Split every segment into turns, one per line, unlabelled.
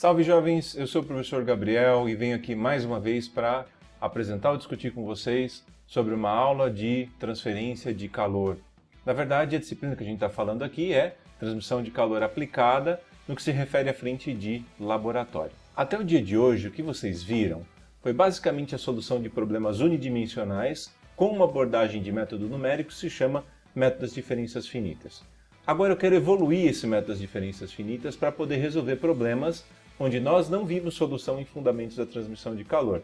Salve jovens, eu sou o professor Gabriel e venho aqui mais uma vez para apresentar ou discutir com vocês sobre uma aula de transferência de calor. Na verdade, a disciplina que a gente está falando aqui é transmissão de calor aplicada no que se refere à frente de laboratório. Até o dia de hoje, o que vocês viram foi basicamente a solução de problemas unidimensionais com uma abordagem de método numérico que se chama método das diferenças finitas. Agora eu quero evoluir esse método das diferenças finitas para poder resolver problemas onde nós não vimos solução em fundamentos da transmissão de calor.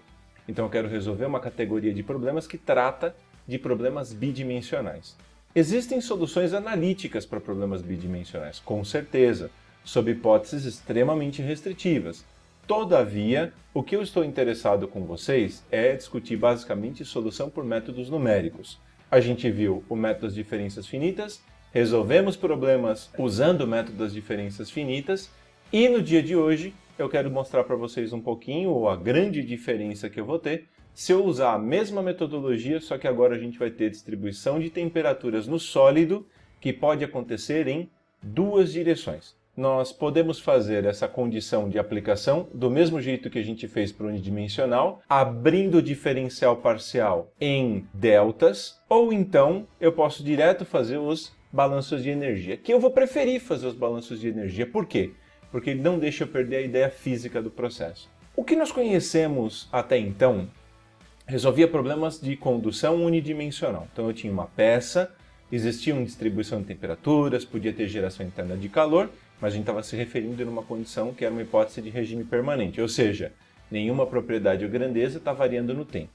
Então eu quero resolver uma categoria de problemas que trata de problemas bidimensionais. Existem soluções analíticas para problemas bidimensionais, com certeza, sob hipóteses extremamente restritivas. Todavia, o que eu estou interessado com vocês é discutir basicamente solução por métodos numéricos. A gente viu o método das diferenças finitas, resolvemos problemas usando o método das diferenças finitas e no dia de hoje eu quero mostrar para vocês um pouquinho ou a grande diferença que eu vou ter se eu usar a mesma metodologia, só que agora a gente vai ter distribuição de temperaturas no sólido que pode acontecer em duas direções. Nós podemos fazer essa condição de aplicação do mesmo jeito que a gente fez para o unidimensional, abrindo o diferencial parcial em deltas, ou então eu posso direto fazer os balanços de energia, que eu vou preferir fazer os balanços de energia. Por quê? Porque ele não deixa eu perder a ideia física do processo. O que nós conhecemos até então resolvia problemas de condução unidimensional. Então eu tinha uma peça, existia uma distribuição de temperaturas, podia ter geração interna de calor, mas a gente estava se referindo numa condição que era uma hipótese de regime permanente, ou seja, nenhuma propriedade ou grandeza está variando no tempo.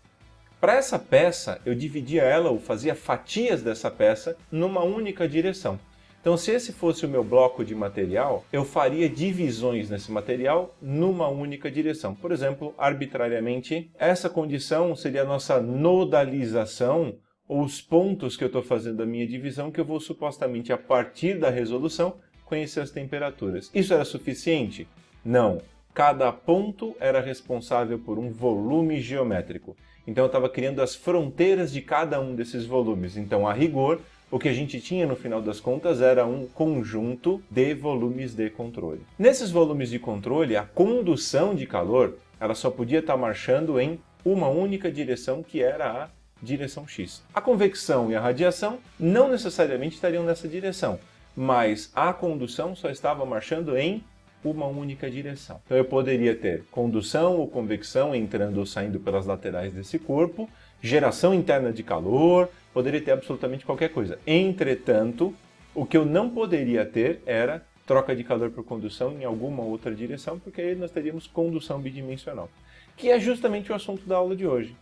Para essa peça, eu dividia ela ou fazia fatias dessa peça numa única direção. Então, se esse fosse o meu bloco de material, eu faria divisões nesse material numa única direção. Por exemplo, arbitrariamente, essa condição seria a nossa nodalização, ou os pontos que eu estou fazendo a minha divisão, que eu vou supostamente, a partir da resolução, conhecer as temperaturas. Isso era suficiente? Não. Cada ponto era responsável por um volume geométrico. Então eu estava criando as fronteiras de cada um desses volumes. Então, a rigor, o que a gente tinha no final das contas era um conjunto de volumes de controle. Nesses volumes de controle, a condução de calor ela só podia estar marchando em uma única direção, que era a direção X. A convecção e a radiação não necessariamente estariam nessa direção, mas a condução só estava marchando em uma única direção. Então eu poderia ter condução ou convecção entrando ou saindo pelas laterais desse corpo, geração interna de calor, poderia ter absolutamente qualquer coisa. Entretanto, o que eu não poderia ter era troca de calor por condução em alguma outra direção, porque aí nós teríamos condução bidimensional, que é justamente o assunto da aula de hoje.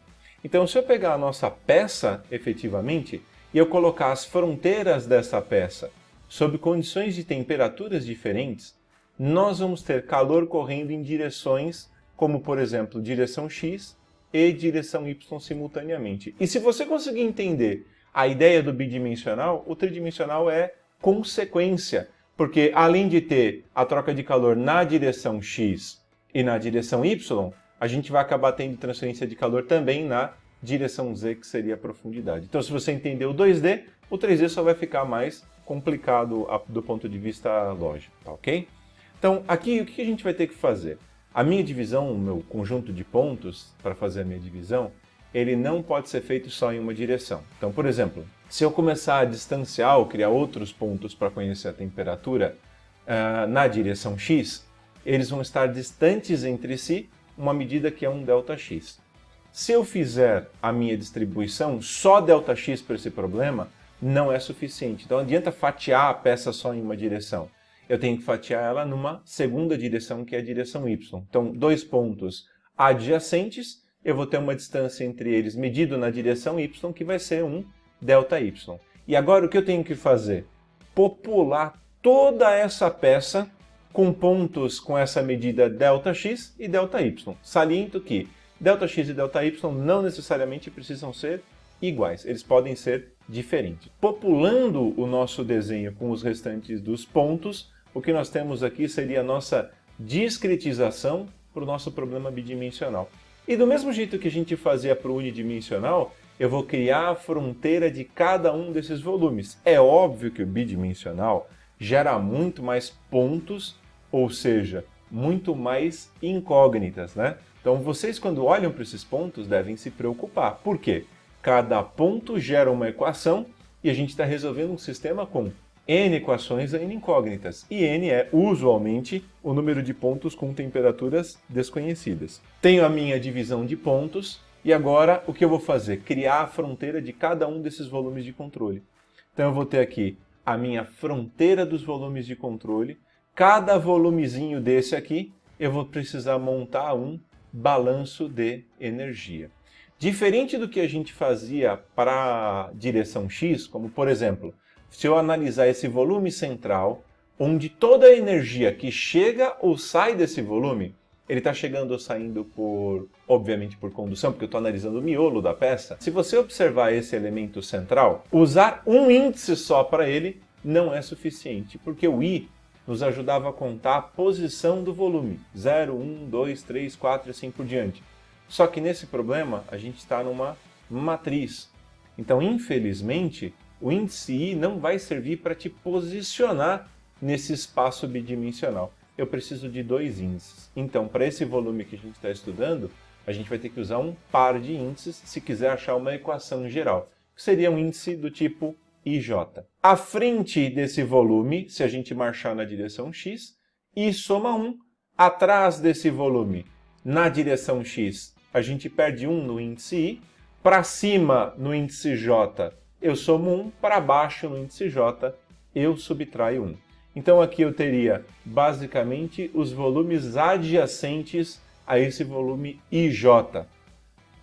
Então, se eu pegar a nossa peça, efetivamente, e eu colocar as fronteiras dessa peça sob condições de temperaturas diferentes, nós vamos ter calor correndo em direções como, por exemplo, direção X e direção Y simultaneamente. E se você conseguir entender a ideia do bidimensional, o tridimensional é consequência, porque além de ter a troca de calor na direção X e na direção Y, a gente vai acabar tendo transferência de calor também na direção Z, que seria a profundidade. Então, se você entender o 2D, o 3D só vai ficar mais complicado do ponto de vista lógico, tá ok? Então, aqui o que a gente vai ter que fazer? A minha divisão, o meu conjunto de pontos para fazer a minha divisão, ele não pode ser feito só em uma direção. Então, por exemplo, se eu começar a distanciar ou criar outros pontos para conhecer a temperatura na direção X, eles vão estar distantes entre si, uma medida que é um ΔX. Se eu fizer a minha distribuição só ΔX para esse problema, não é suficiente. Então, não adianta fatiar a peça só em uma direção. Eu tenho que fatiar ela numa segunda direção, que é a direção Y. Então, dois pontos adjacentes, eu vou ter uma distância entre eles medido na direção Y, que vai ser um ΔY. E agora o que eu tenho que fazer? Popular toda essa peça com pontos com essa medida ΔX e ΔY. Saliento que ΔX e ΔY não necessariamente precisam ser iguais, eles podem ser diferentes. Populando o nosso desenho com os restantes dos pontos, o que nós temos aqui seria a nossa discretização para o nosso problema bidimensional. E do mesmo jeito que a gente fazia para o unidimensional, eu vou criar a fronteira de cada um desses volumes. É óbvio que o bidimensional gera muito mais pontos, ou seja, muito mais incógnitas, né? Então vocês, quando olham para esses pontos, devem se preocupar. Por quê? Cada ponto gera uma equação e a gente está resolvendo um sistema com N equações ainda incógnitas. E N é, usualmente, o número de pontos com temperaturas desconhecidas. Tenho a minha divisão de pontos e agora o que eu vou fazer? Criar a fronteira de cada um desses volumes de controle. Então eu vou ter aqui a minha fronteira dos volumes de controle. Cada volumezinho desse aqui, eu vou precisar montar um balanço de energia. Diferente do que a gente fazia para a direção X, como por exemplo, se eu analisar esse volume central, onde toda a energia que chega ou sai desse volume, ele está chegando ou saindo obviamente por condução, porque eu estou analisando o miolo da peça. Se você observar esse elemento central, usar um índice só para ele não é suficiente, porque o I nos ajudava a contar a posição do volume, 0, 1, 2, 3, 4 e assim por diante. Só que nesse problema a gente está numa matriz. Então, infelizmente, o índice I não vai servir para te posicionar nesse espaço bidimensional. Eu preciso de dois índices. Então, para esse volume que a gente está estudando, a gente vai ter que usar um par de índices se quiser achar uma equação geral, que seria um índice do tipo IJ. À frente desse volume, se a gente marchar na direção X, I soma 1. Atrás desse volume, na direção X, a gente perde 1 no índice I. Para cima, no índice J, eu somo 1. Para baixo, no índice J, eu subtraio 1. Então aqui eu teria, basicamente, os volumes adjacentes a esse volume IJ.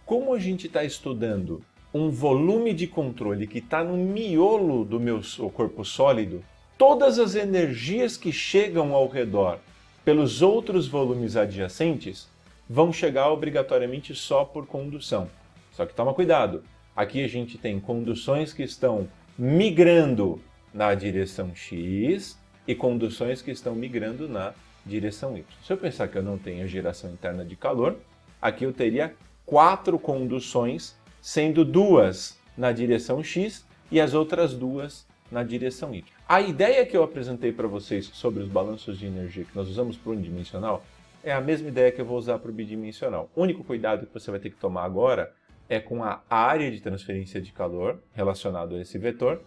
Como a gente está estudando um volume de controle que está no miolo do meu corpo sólido, todas as energias que chegam ao redor pelos outros volumes adjacentes vão chegar obrigatoriamente só por condução. Só que toma cuidado, aqui a gente tem conduções que estão migrando na direção X e conduções que estão migrando na direção Y. Se eu pensar que eu não tenho geração interna de calor, aqui eu teria 4 conduções, sendo 2 na direção X e as outras 2 na direção Y. A ideia que eu apresentei para vocês sobre os balanços de energia que nós usamos para o unidimensional é a mesma ideia que eu vou usar para o bidimensional. O único cuidado que você vai ter que tomar agora é com a área de transferência de calor relacionado a esse vetor,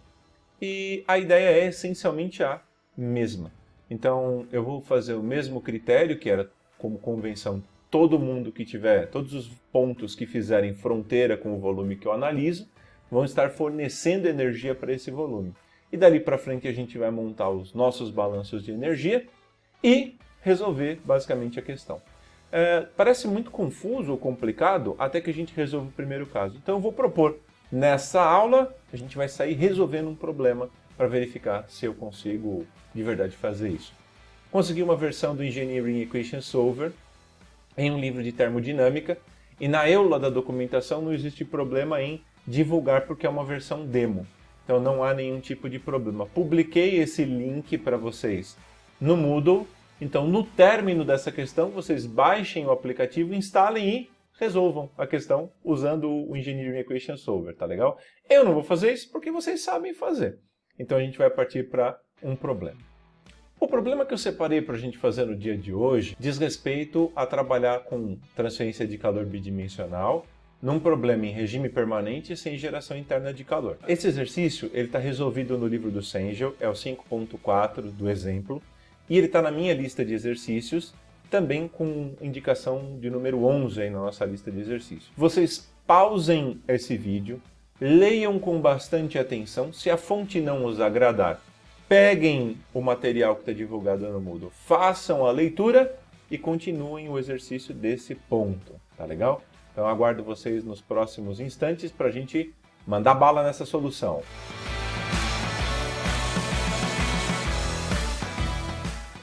e a ideia é essencialmente a mesma. Então eu vou fazer o mesmo critério, que era como convenção, todos os pontos que fizerem fronteira com o volume que eu analiso, vão estar fornecendo energia para esse volume. E dali para frente a gente vai montar os nossos balanços de energia e resolver basicamente a questão. Parece muito confuso ou complicado até que a gente resolva o primeiro caso. Então eu vou propor, nessa aula, a gente vai sair resolvendo um problema para verificar se eu consigo de verdade fazer isso. Consegui uma versão do Engineering Equation Solver em um livro de termodinâmica, e na EULA da documentação não existe problema em divulgar porque é uma versão demo. Então não há nenhum tipo de problema. Publiquei esse link para vocês no Moodle, então no término dessa questão vocês baixem o aplicativo, instalem e resolvam a questão usando o Engineering Equation Solver, tá legal? Eu não vou fazer isso porque vocês sabem fazer. Então a gente vai partir para um problema. O problema que eu separei para a gente fazer no dia de hoje diz respeito a trabalhar com transferência de calor bidimensional num problema em regime permanente sem geração interna de calor. Esse exercício está resolvido no livro do Sengel, é o 5.4 do exemplo, e ele está na minha lista de exercícios, também com indicação de número 11 aí na nossa lista de exercícios. Vocês pausem esse vídeo, leiam com bastante atenção, se a fonte não os agradar, peguem o material que está divulgado no Moodle, façam a leitura e continuem o exercício desse ponto, tá legal? Então aguardo vocês nos próximos instantes para a gente mandar bala nessa solução.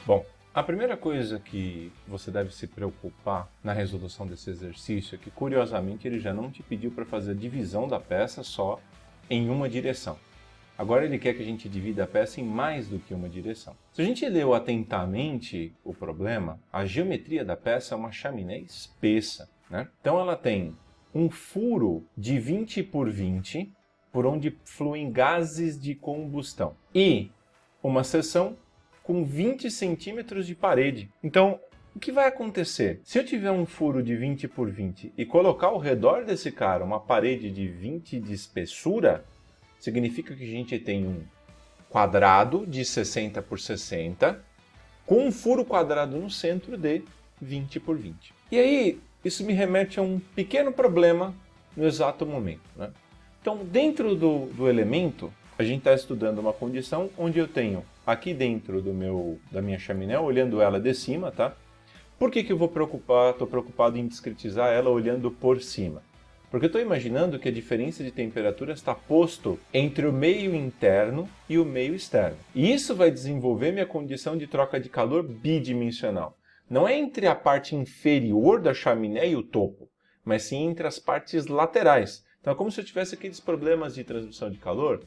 Bom, a primeira coisa que você deve se preocupar na resolução desse exercício é que, curiosamente, ele já não te pediu para fazer a divisão da peça só em uma direção. Agora ele quer que a gente divida a peça em mais do que uma direção. Se a gente leu atentamente o problema, a geometria da peça é uma chaminé espessa, né? Então ela tem um furo de 20 por 20, por onde fluem gases de combustão, e uma seção com 20 centímetros de parede. Então O que vai acontecer? Se eu tiver um furo de 20 por 20 e colocar ao redor desse cara uma parede de 20 de espessura, significa que a gente tem um quadrado de 60 por 60 com um furo quadrado no centro de 20 por 20. E aí, isso me remete a um pequeno problema no exato momento, né? Então, dentro do elemento, a gente está estudando uma condição onde eu tenho aqui dentro da minha chaminé, olhando ela de cima, tá? Por que eu estou preocupado em discretizar ela olhando por cima? Porque eu estou imaginando que a diferença de temperatura está posto entre o meio interno e o meio externo. E isso vai desenvolver minha condição de troca de calor bidimensional. Não é entre a parte inferior da chaminé e o topo, mas sim entre as partes laterais. Então é como se eu tivesse aqueles problemas de transmissão de calor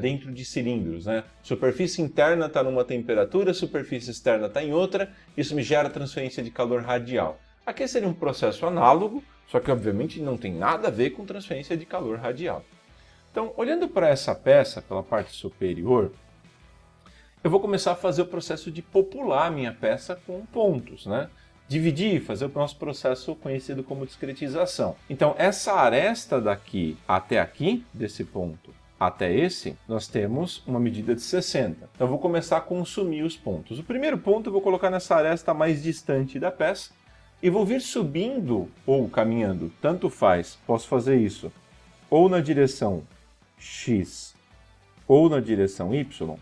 dentro de cilindros, né? Superfície interna está numa temperatura, superfície externa está em outra, isso me gera transferência de calor radial. Aqui seria um processo análogo, só que obviamente não tem nada a ver com transferência de calor radial. Então, olhando para essa peça, pela parte superior, eu vou começar a fazer o processo de popular a minha peça com pontos, né? Dividir, fazer o nosso processo conhecido como discretização. Então, essa aresta daqui até aqui, desse ponto até esse, nós temos uma medida de 60. Então, eu vou começar a consumir os pontos. O primeiro ponto eu vou colocar nessa aresta mais distante da peça e vou vir subindo ou caminhando, tanto faz, posso fazer isso ou na direção X ou na direção Y.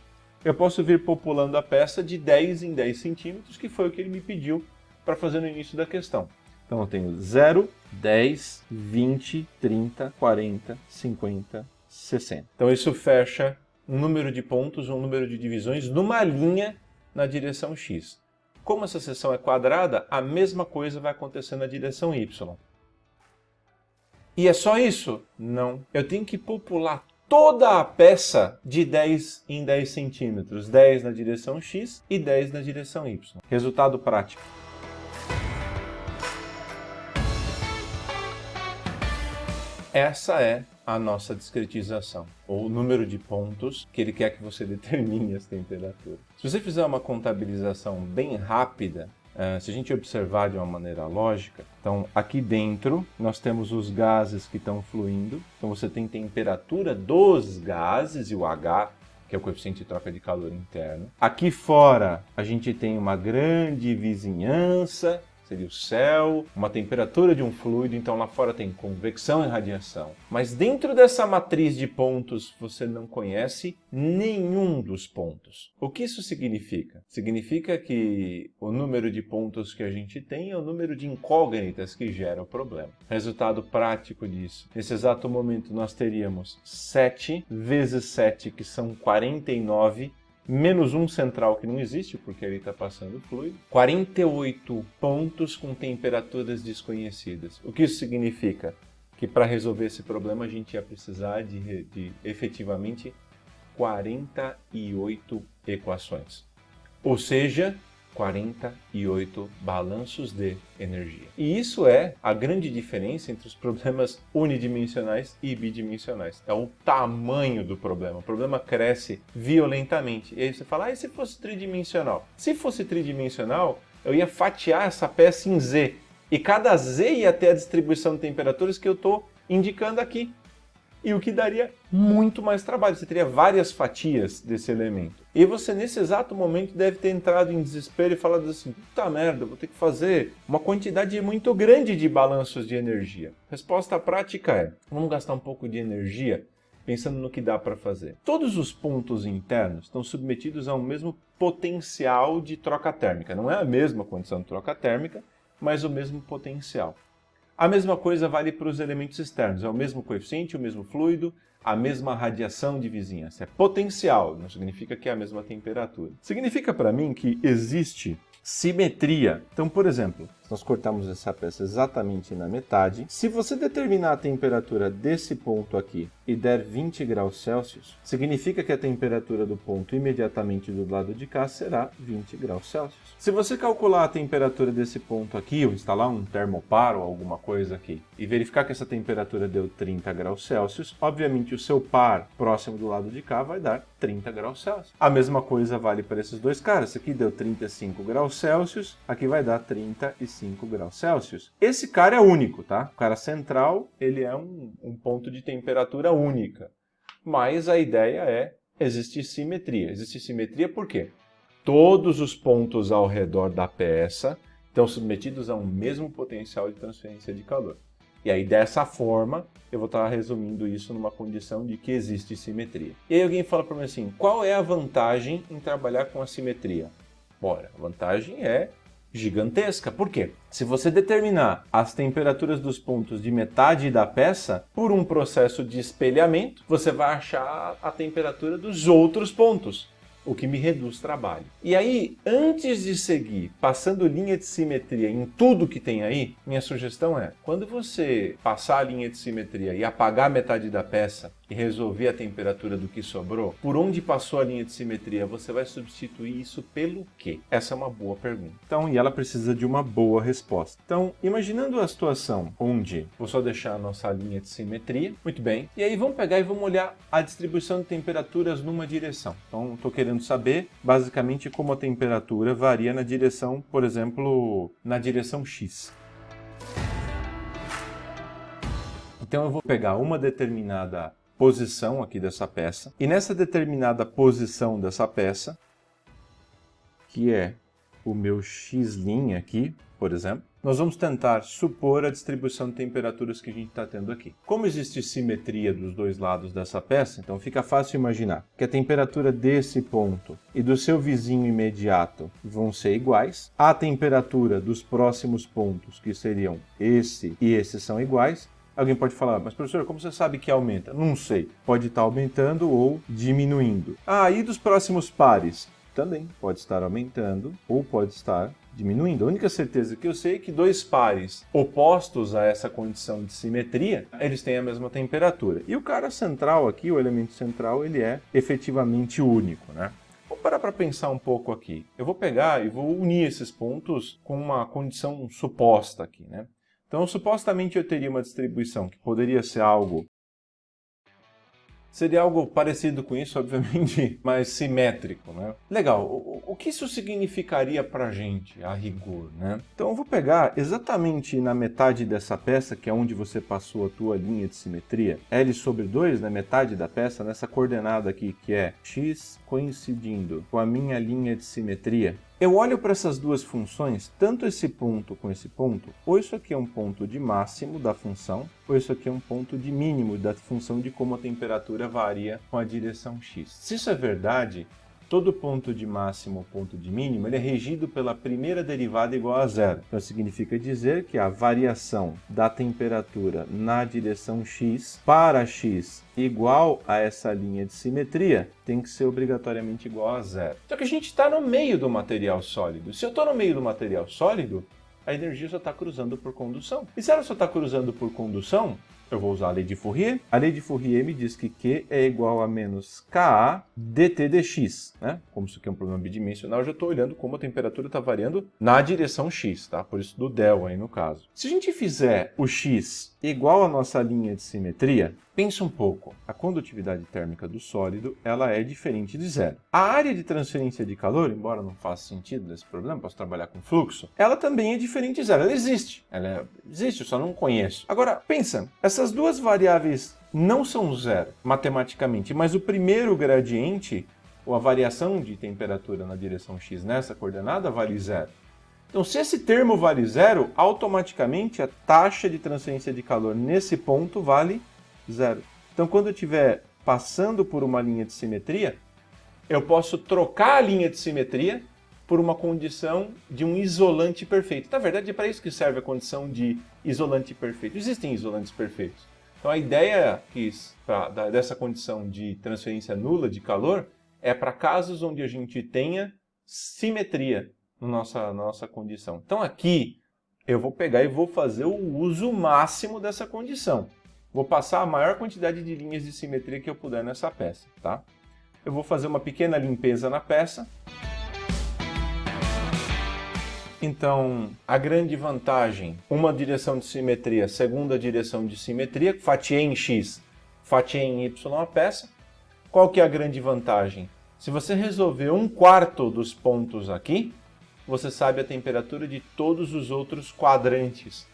Eu posso vir populando a peça de 10 em 10 centímetros, que foi o que ele me pediu para fazer no início da questão. Então eu tenho 0, 10, 20, 30, 40, 50, 60. Então isso fecha um número de pontos, um número de divisões numa linha na direção X. Como essa seção é quadrada, a mesma coisa vai acontecer na direção Y. E é só isso? Não. Eu tenho que popular toda a peça de 10 em 10 centímetros. 10 na direção X e 10 na direção Y. Resultado prático. Essa é a nossa discretização, ou o número de pontos que ele quer que você determine as temperaturas. Se você fizer uma contabilização bem rápida, se a gente observar de uma maneira lógica, então aqui dentro nós temos os gases que estão fluindo, então você tem temperatura dos gases e o H, que é o coeficiente de troca de calor interno. Aqui fora a gente tem uma grande vizinhança, seria o céu, uma temperatura de um fluido, então lá fora tem convecção e radiação. Mas dentro dessa matriz de pontos você não conhece nenhum dos pontos. O que isso significa? Significa que o número de pontos que a gente tem é o número de incógnitas que gera o problema. Resultado prático disso. Nesse exato momento nós teríamos 7 vezes 7, que são 49, menos um central que não existe, porque ele está passando fluido. 48 pontos com temperaturas desconhecidas. O que isso significa? Que para resolver esse problema a gente ia precisar de efetivamente 48 equações. Ou seja, 48 balanços de energia. E isso é a grande diferença entre os problemas unidimensionais e bidimensionais. É o tamanho do problema. O problema cresce violentamente. E aí você fala, e se fosse tridimensional? Se fosse tridimensional, eu ia fatiar essa peça em Z. E cada Z ia ter a distribuição de temperaturas que eu estou indicando aqui. E o que daria muito mais trabalho. Você teria várias fatias desse elemento. E você, nesse exato momento, deve ter entrado em desespero e falado assim, puta merda, eu vou ter que fazer uma quantidade muito grande de balanços de energia. Resposta prática é, vamos gastar um pouco de energia pensando no que dá para fazer. Todos os pontos internos estão submetidos ao mesmo potencial de troca térmica. Não é a mesma condição de troca térmica, mas o mesmo potencial. A mesma coisa vale para os elementos externos, é o mesmo coeficiente, o mesmo fluido, a mesma radiação de vizinhança. É potencial, não significa que é a mesma temperatura. Significa para mim que existe simetria. Então, por exemplo,
Nós cortamos essa peça exatamente na metade. Se você determinar a temperatura desse ponto aqui e der 20 graus Celsius, significa que a temperatura do ponto imediatamente do lado de cá será 20 graus Celsius. Se você calcular a temperatura desse ponto aqui, ou instalar um termopar ou alguma coisa aqui, e verificar que essa temperatura deu 30 graus Celsius, obviamente o seu par próximo do lado de cá vai dar 30 graus Celsius. A mesma coisa vale para esses dois caras. Esse aqui deu 35 graus Celsius, aqui vai dar 35 graus Celsius. Esse cara é único, tá? O cara central, ele é um ponto de temperatura única. Mas a ideia é existir simetria. Existe simetria por quê? Todos os pontos ao redor da peça estão submetidos a um mesmo potencial de transferência de calor. E aí, dessa forma, eu vou estar resumindo isso numa condição de que existe simetria. E aí alguém fala para mim assim, qual é a vantagem em trabalhar com a simetria? Ora, a vantagem é gigantesca. Por quê? Se você determinar as temperaturas dos pontos de metade da peça, por um processo de espelhamento, você vai achar a temperatura dos outros pontos, o que me reduz trabalho. E aí, antes de seguir passando linha de simetria em tudo que tem aí, minha sugestão é, quando você passar a linha de simetria e apagar metade da peça e resolver a temperatura do que sobrou, por onde passou a linha de simetria, você vai substituir isso pelo quê? Essa é uma boa pergunta. Então, e ela precisa de uma boa resposta. Então, imaginando a situação onde vou só deixar a nossa linha de simetria, muito bem, e aí vamos pegar e vamos olhar a distribuição de temperaturas numa direção. Então, estou querendo saber, basicamente, como a temperatura varia na direção, por exemplo, na direção X. Então, eu vou pegar uma determinada posição aqui dessa peça, e nessa determinada posição dessa peça, que é o meu X' aqui, por exemplo, nós vamos tentar supor a distribuição de temperaturas que a gente está tendo aqui. Como existe simetria dos dois lados dessa peça, então fica fácil imaginar que a temperatura desse ponto e do seu vizinho imediato vão ser iguais. A temperatura dos próximos pontos, que seriam esse e esse, são iguais. Alguém pode falar, mas professor, como você sabe que aumenta? Não sei. Pode estar aumentando ou diminuindo. E dos próximos pares? Também pode estar aumentando ou pode estar diminuindo. A única certeza que eu sei é que dois pares opostos a essa condição de simetria, eles têm a mesma temperatura. E o cara central aqui, o elemento central, ele é efetivamente único, né? Vou parar para pensar um pouco aqui. Eu vou pegar e vou unir esses pontos com uma condição suposta aqui, né? Então, supostamente eu teria uma distribuição que poderia ser algo... Seria algo parecido com isso, obviamente, mas simétrico, né? Legal, o que isso significaria pra gente, a rigor, né? Então eu vou pegar exatamente na metade dessa peça, que é onde você passou a tua linha de simetria, L sobre 2, na metade da peça, nessa coordenada aqui, que é x coincidindo com a minha linha de simetria. Eu olho para essas duas funções, tanto esse ponto com esse ponto, ou isso aqui é um ponto de máximo da função, ou isso aqui é um ponto de mínimo da função de como a temperatura varia com a direção x. Se isso é verdade, todo ponto de máximo ou ponto de mínimo ele é regido pela primeira derivada igual a zero. Então significa dizer que a variação da temperatura na direção x para x igual a essa linha de simetria tem que ser obrigatoriamente igual a zero. Só que a gente está no meio do material sólido. Se eu estou no meio do material sólido, a energia só está cruzando por condução. E se ela só está cruzando por condução, eu vou usar a lei de Fourier. A lei de Fourier me diz que Q é igual a menos Ka dt dx, né? Como isso aqui é um problema bidimensional, eu já estou olhando como a temperatura está variando na direção x, tá? Por isso do del aí no caso. Se a gente fizer o x igual à nossa linha de simetria, pensa um pouco. A condutividade térmica do sólido, ela é diferente de zero. A área de transferência de calor, embora não faça sentido desse problema, posso trabalhar com fluxo, ela também é diferente de zero. Ela existe. Existe, eu só não conheço. Agora, pensa, essas duas variáveis não são zero matematicamente, mas o primeiro gradiente, ou a variação de temperatura na direção x nessa coordenada, vale zero. Então, se esse termo vale zero, automaticamente a taxa de transferência de calor nesse ponto vale zero. Então, quando eu estiver passando por uma linha de simetria, eu posso trocar a linha de simetria por uma condição de um isolante perfeito. Na verdade, é para isso que serve a condição de isolante perfeito. Existem isolantes perfeitos. Então, a ideia dessa condição de transferência nula de calor é para casos onde a gente tenha simetria na nossa condição. Então, aqui, eu vou pegar e vou fazer o uso máximo dessa condição. Vou passar a maior quantidade de linhas de simetria que eu puder nessa peça, tá? Eu vou fazer uma pequena limpeza na peça. Então, a grande vantagem, uma direção de simetria, segunda direção de simetria, fatiei em X, fatiei em Y a peça. Qual que é a grande vantagem? Se você resolver 1/4 dos pontos aqui, você sabe a temperatura de todos os outros quadrantes.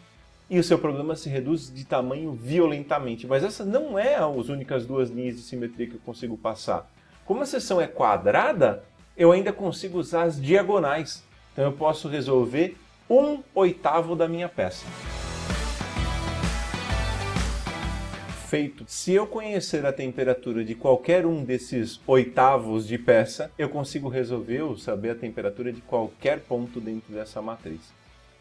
E o seu problema se reduz de tamanho violentamente. Mas essas não é as únicas duas linhas de simetria que eu consigo passar. Como a seção é quadrada, eu ainda consigo usar as diagonais. Então eu posso resolver 1/8 da minha peça. Feito. Se eu conhecer a temperatura de qualquer um desses oitavos de peça, eu consigo resolver ou saber a temperatura de qualquer ponto dentro dessa matriz.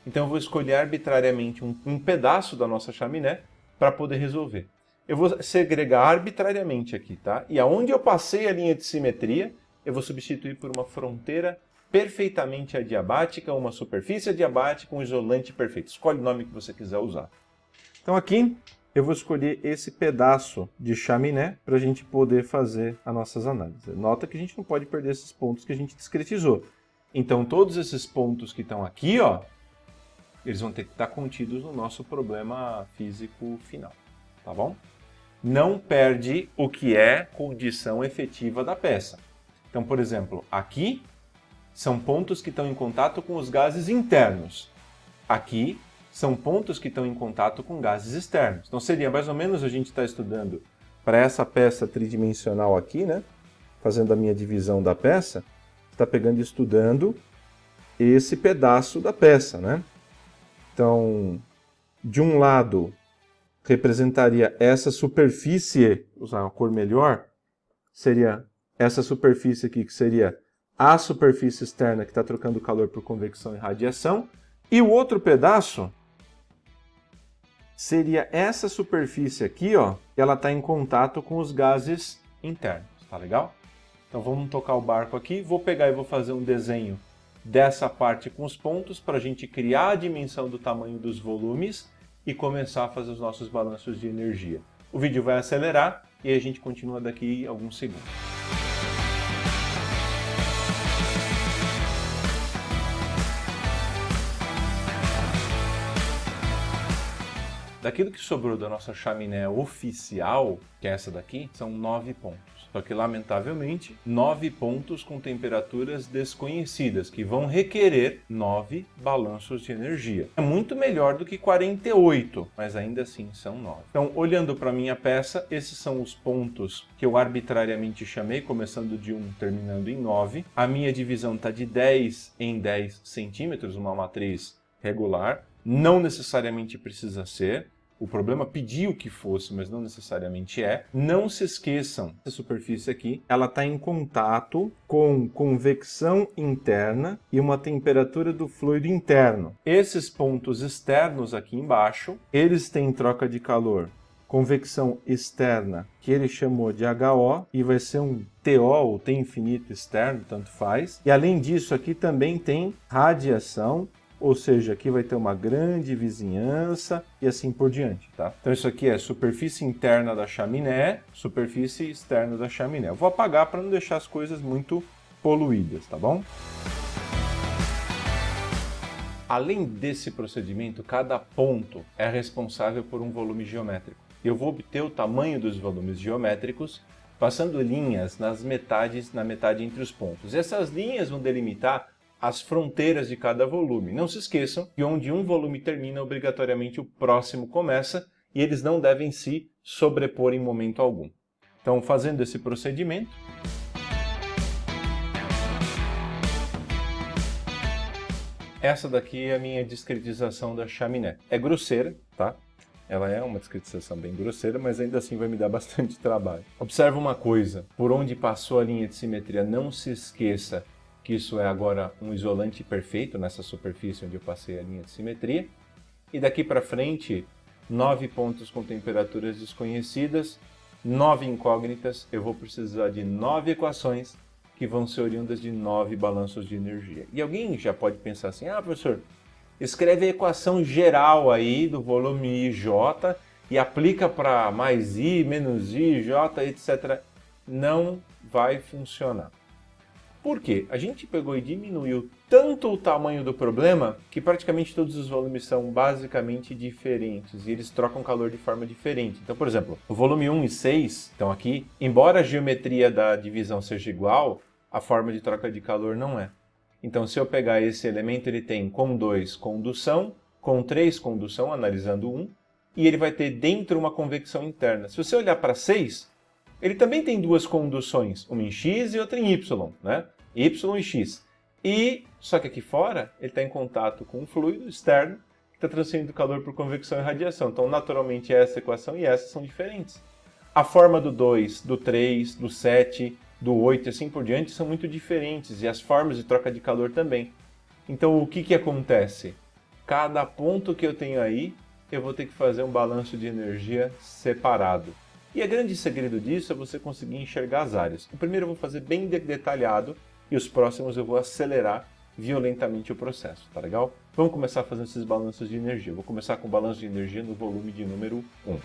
Então eu vou escolher arbitrariamente um pedaço da nossa chaminé para poder resolver. Eu vou segregar arbitrariamente aqui, tá? E aonde eu passei a linha de simetria, eu vou substituir por uma fronteira perfeitamente adiabática, uma superfície adiabática, um isolante perfeito. Escolhe o nome que você quiser usar. Então aqui eu vou escolher esse pedaço de chaminé para a gente poder fazer as nossas análises. Nota que a gente não pode perder esses pontos que a gente discretizou. Então todos esses pontos que estão aqui, ó, eles vão ter que estar contidos no nosso problema físico final, tá bom? Não perde o que é condição efetiva da peça. Então, por exemplo, aqui são pontos que estão em contato com os gases internos. Aqui são pontos que estão em contato com gases externos. Então seria mais ou menos a gente estar estudando para essa peça tridimensional aqui, né? Fazendo a minha divisão da peça, está pegando e estudando esse pedaço da peça, né? Então, de um lado representaria essa superfície, usar uma cor melhor, seria essa superfície aqui, que seria a superfície externa que está trocando calor por convecção e radiação, e o outro pedaço seria essa superfície aqui, ó, que ela está em contato com os gases internos, tá legal? Então vamos tocar o barco aqui, vou pegar e vou fazer um desenho dessa parte com os pontos para a gente criar a dimensão do tamanho dos volumes e começar a fazer os nossos balanços de energia. O vídeo vai acelerar e a gente continua daqui a alguns segundos. Daquilo que sobrou da nossa chaminé oficial, que é essa daqui, são 9 pontos. Só que, lamentavelmente, 9 pontos com temperaturas desconhecidas, que vão requerer 9 balanços de energia. É muito melhor do que 48, mas ainda assim são 9. Então, olhando para a minha peça, esses são os pontos que eu arbitrariamente chamei, começando de 1, terminando em 9. A minha divisão está de 10 em 10 centímetros, uma matriz regular. Não necessariamente precisa ser. O problema pediu que fosse, mas não necessariamente é. Não se esqueçam, essa superfície aqui, ela está em contato com convecção interna e uma temperatura do fluido interno. Esses pontos externos aqui embaixo, eles têm troca de calor, convecção externa, que ele chamou de HO, e vai ser um TO, ou T infinito externo, tanto faz. E além disso, aqui também tem radiação, ou seja, aqui vai ter uma grande vizinhança e assim por diante, tá? Então isso aqui é superfície interna da chaminé, superfície externa da chaminé. Eu vou apagar para não deixar as coisas muito poluídas, tá bom? Além desse procedimento, cada ponto é responsável por um volume geométrico. Eu vou obter o tamanho dos volumes geométricos passando linhas na metade entre os pontos. Essas linhas vão delimitar as fronteiras de cada volume. Não se esqueçam que onde um volume termina, obrigatoriamente o próximo começa, e eles não devem se sobrepor em momento algum. Então, fazendo esse procedimento, essa daqui é a minha discretização da chaminé. É grosseira, tá? Ela é uma discretização bem grosseira, mas ainda assim vai me dar bastante trabalho. Observa uma coisa, por onde passou a linha de simetria, não se esqueça que isso é agora um isolante perfeito nessa superfície onde eu passei a linha de simetria. E daqui para frente, 9 pontos com temperaturas desconhecidas, 9 incógnitas, eu vou precisar de 9 equações que vão ser oriundas de 9 balanços de energia. E alguém já pode pensar assim, professor,
escreve a equação geral aí do volume IJ e aplica para mais I, menos I, J, etc. Não vai funcionar. Por quê? A gente pegou e diminuiu tanto o tamanho do problema que praticamente todos os volumes são basicamente diferentes e eles trocam calor de forma diferente. Então, por exemplo, o volume 1 e 6 estão aqui, embora a geometria da divisão seja igual, a forma de troca de calor não é. Então, se eu pegar esse elemento, ele tem com 2 condução, com 3 condução, analisando 1, e ele vai ter dentro uma convecção interna. Se você olhar para 6, ele também tem duas conduções, uma em X e outra em Y, né? Y e X. Só que aqui fora, ele está em contato com um fluido externo que está transferindo calor por convecção e radiação. Então, naturalmente, essa equação e essa são diferentes. A forma do 2, do 3, do 7, do 8 e assim por diante são muito diferentes, e as formas de troca de calor também. Então, o que acontece? Cada ponto que eu tenho aí, eu vou ter que fazer um balanço de energia separado. E o grande segredo disso é você conseguir enxergar as áreas. O primeiro eu vou fazer bem detalhado e os próximos eu vou acelerar violentamente o processo, tá legal? Vamos começar fazendo esses balanços de energia. Eu vou começar com o balanço de energia no volume de número 1.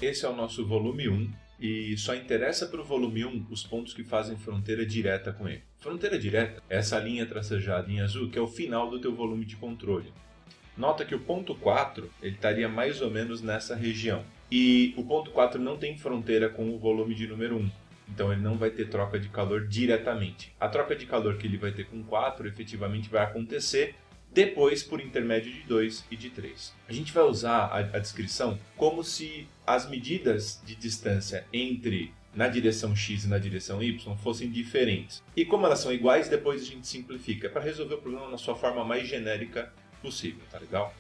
Esse é o nosso volume 1 e só interessa para o volume 1 os pontos que fazem fronteira direta com ele. Fronteira direta é essa linha tracejada em azul que é o final do teu volume de controle. Nota que o ponto 4 ele estaria mais ou menos nessa região. E o ponto 4 não tem fronteira com o volume de número 1. Então ele não vai ter troca de calor diretamente. A troca de calor que ele vai ter com 4 efetivamente vai acontecer depois por intermédio de 2 e de 3. A gente vai usar a descrição como se as medidas de distância entre na direção x e na direção y fossem diferentes. E como elas são iguais, depois a gente simplifica. É para resolver o problema na sua forma mais genérica possível, tá legal?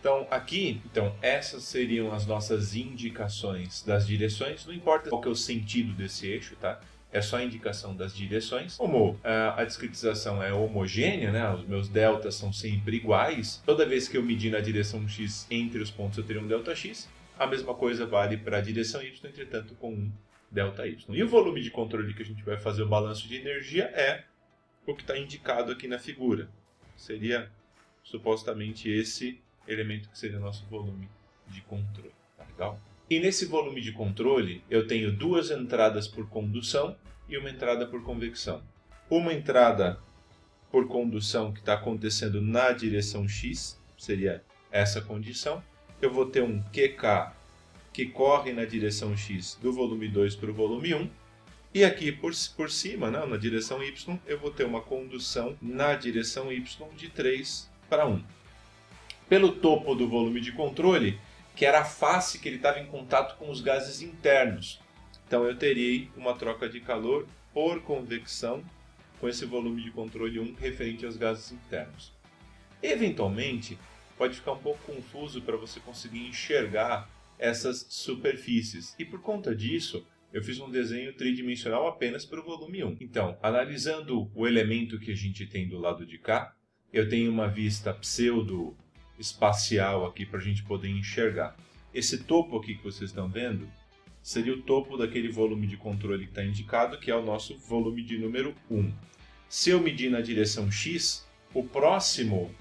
Então aqui, essas seriam as nossas indicações das direções. Não importa qual que é o sentido desse eixo, tá? É só a indicação das direções. Como a discretização é homogênea, né? Os meus deltas são sempre iguais. Toda vez que eu medir na direção x entre os pontos eu teria um delta x. A mesma coisa vale para a direção y, entretanto com um delta y. E o volume de controle que a gente vai fazer o balanço de energia é o que está indicado aqui na figura. Seria supostamente esse elemento que seria o nosso volume de controle. Tá legal? E nesse volume de controle, eu tenho duas entradas por condução e uma entrada por convecção. Uma entrada por condução que está acontecendo na direção x, seria essa condição. Eu vou ter um QK que corre na direção x do volume 2 para o volume 1. E aqui por cima, na direção y, eu vou ter uma condução na direção y de 3 para 1. Pelo topo do volume de controle, que era a face que ele estava em contato com os gases internos. Então eu terei uma troca de calor por convecção com esse volume de controle 1 referente aos gases internos. Eventualmente, pode ficar um pouco confuso para você conseguir enxergar essas superfícies. E por conta disso, eu fiz um desenho tridimensional apenas para o volume 1. Então, analisando o elemento que a gente tem do lado de cá, eu tenho uma vista pseudo-espacial aqui para a gente poder enxergar. Esse topo aqui que vocês estão vendo seria o topo daquele volume de controle que está indicado, que é o nosso volume de número 1. Se eu medir na direção x, o próximo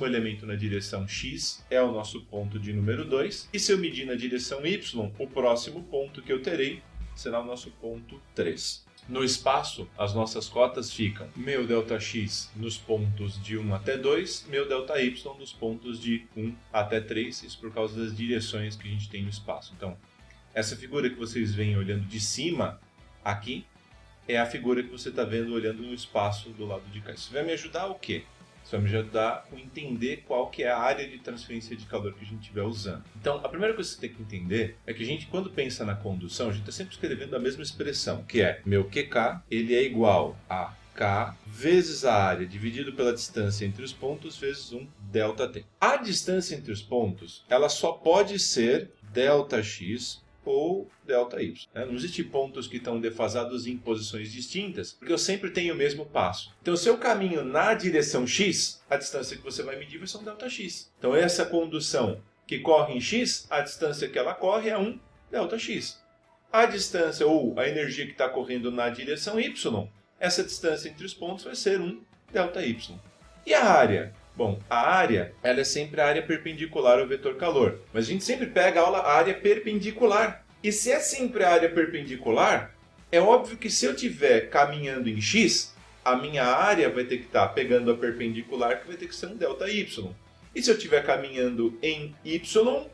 elemento na direção x é o nosso ponto de número 2. E se eu medir na direção y, o próximo ponto que eu terei será o nosso ponto 3. No espaço, as nossas cotas ficam meu ΔX nos pontos de 1 até 2, meu ΔY nos pontos de 1 até 3, isso por causa das direções que a gente tem no espaço. Então, essa figura que vocês veem olhando de cima, aqui, é a figura que você está vendo olhando no espaço do lado de cá. Isso vai me ajudar o quê? Isso vai me ajudar a entender qual que é a área de transferência de calor que a gente estiver usando. Então, a primeira coisa que você tem que entender é que a gente, quando pensa na condução, a gente está sempre escrevendo a mesma expressão, que é meu QK, ele é igual a K vezes a área dividido pela distância entre os pontos vezes um ΔT. A distância entre os pontos, ela só pode ser ΔX ou ΔY. Não existe pontos que estão defasados em posições distintas, porque eu sempre tenho o mesmo passo. Então, se eu caminho na direção x, a distância que você vai medir vai ser um ΔX. Então, essa condução que corre em x, a distância que ela corre é um ΔX. A distância ou a energia que está correndo na direção y, essa distância entre os pontos vai ser um ΔY. E a área? Bom, a área ela é sempre a área perpendicular ao vetor calor. Mas a gente sempre pega a área perpendicular. E se é sempre a área perpendicular, é óbvio que se eu estiver caminhando em x, a minha área vai ter que estar pegando a perpendicular, que vai ter que ser um ΔY. E se eu estiver caminhando em y,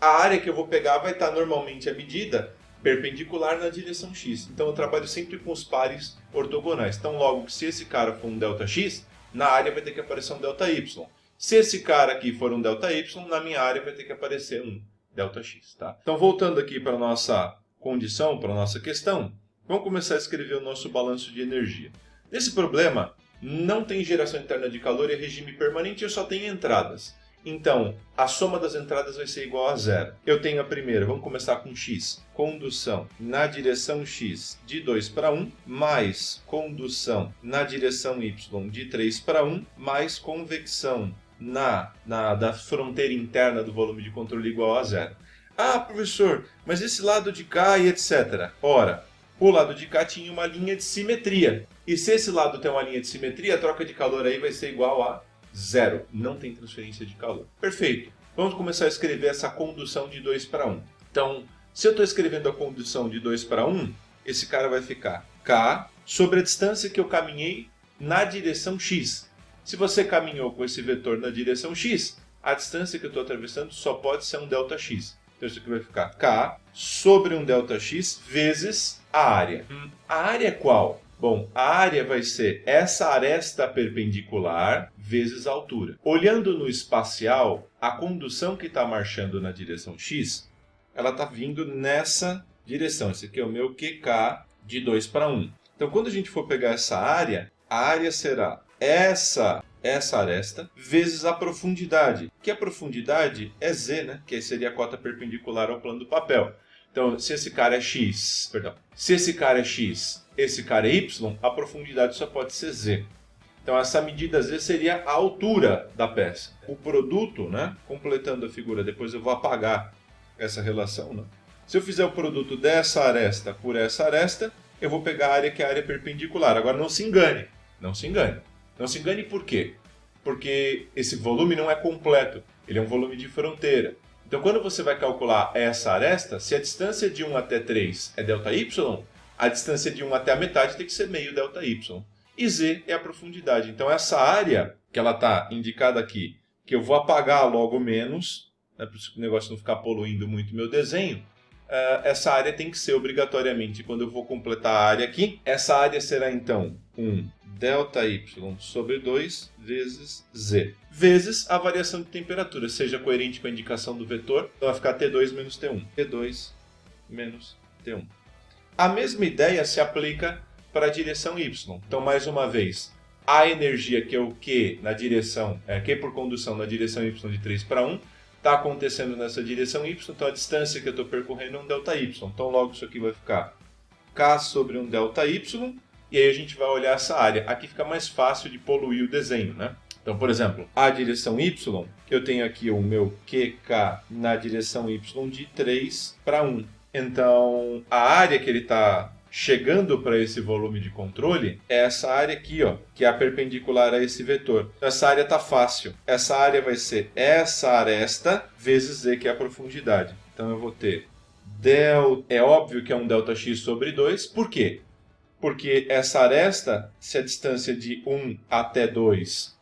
a área que eu vou pegar vai estar normalmente a medida perpendicular na direção x. Então eu trabalho sempre com os pares ortogonais. Então logo que se esse cara for um ΔX, na área vai ter que aparecer um ΔY. Se esse cara aqui for um ΔY, na minha área vai ter que aparecer um ΔX. Tá? Então, voltando aqui para a nossa condição, para a nossa questão, vamos começar a escrever o nosso balanço de energia. Nesse problema, não tem geração interna de calor e é regime permanente, eu só tenho entradas. Então, a soma das entradas vai ser igual a zero. Eu tenho a primeira, vamos começar com x. Condução na direção x de 2 para 1, mais condução na direção y de 3 para 1, mais convecção da fronteira interna do volume de controle igual a zero. Ah, professor, mas esse lado de cá e etc. Ora, o lado de cá tinha uma linha de simetria. E se esse lado tem uma linha de simetria, a troca de calor aí vai ser igual a zero. Não tem transferência de calor. Perfeito. Vamos começar a escrever essa condução de 2 para 1. Então, se eu estou escrevendo a condução de 2 para 1, esse cara vai ficar K sobre a distância que eu caminhei na direção x. Se você caminhou com esse vetor na direção x, a distância que eu estou atravessando só pode ser um ΔX. Então, isso aqui vai ficar K sobre um ΔX vezes a área. A área é qual? Bom, a área vai ser essa aresta perpendicular vezes a altura. Olhando no espacial, a condução que está marchando na direção x, ela está vindo nessa direção. Esse aqui é o meu QK de 2 para 1. Então, quando a gente for pegar essa área, a área será essa aresta vezes a profundidade. Que a profundidade é z, né? Que seria a cota perpendicular ao plano do papel. Então, se esse cara é x, esse cara é y, a profundidade só pode ser z. Então, essa medida z seria a altura da peça. O produto, né, completando a figura, depois eu vou apagar essa relação. Né? Se eu fizer o produto dessa aresta por essa aresta, eu vou pegar a área que é a área perpendicular. Agora, não se engane. Não se engane por quê? Porque esse volume não é completo. Ele é um volume de fronteira. Então, quando você vai calcular essa aresta, se a distância de 1 até 3 é ΔY, a distância de 1 até a metade tem que ser meio ΔY. E z é a profundidade. Então, essa área que ela está indicada aqui, que eu vou apagar logo menos, né, para o negócio não ficar poluindo muito meu desenho, essa área tem que ser obrigatoriamente, quando eu vou completar a área aqui, essa área será então um ΔY sobre 2 vezes z, vezes a variação de temperatura, seja coerente com a indicação do vetor, então vai ficar T2 menos T1. T2 menos T1. A mesma ideia se aplica para a direção y. Então, mais uma vez, a energia que é o Q na direção, Q por condução na direção y de 3 para 1, está acontecendo nessa direção y, então a distância que eu estou percorrendo é um ΔY. Então, logo isso aqui vai ficar K sobre um ΔY, e aí a gente vai olhar essa área. Aqui fica mais fácil de poluir o desenho, né? Então, por exemplo, a direção y, eu tenho aqui o meu QK na direção y de 3 para 1. Então, a área que ele está chegando para esse volume de controle é essa área aqui, ó, que é a perpendicular a esse vetor. Então, essa área está fácil. Essa área vai ser essa aresta vezes z, que é a profundidade. Então, eu vou ter é óbvio que é um ΔX sobre 2. Por quê? Porque essa aresta, se a distância de 1 até 2,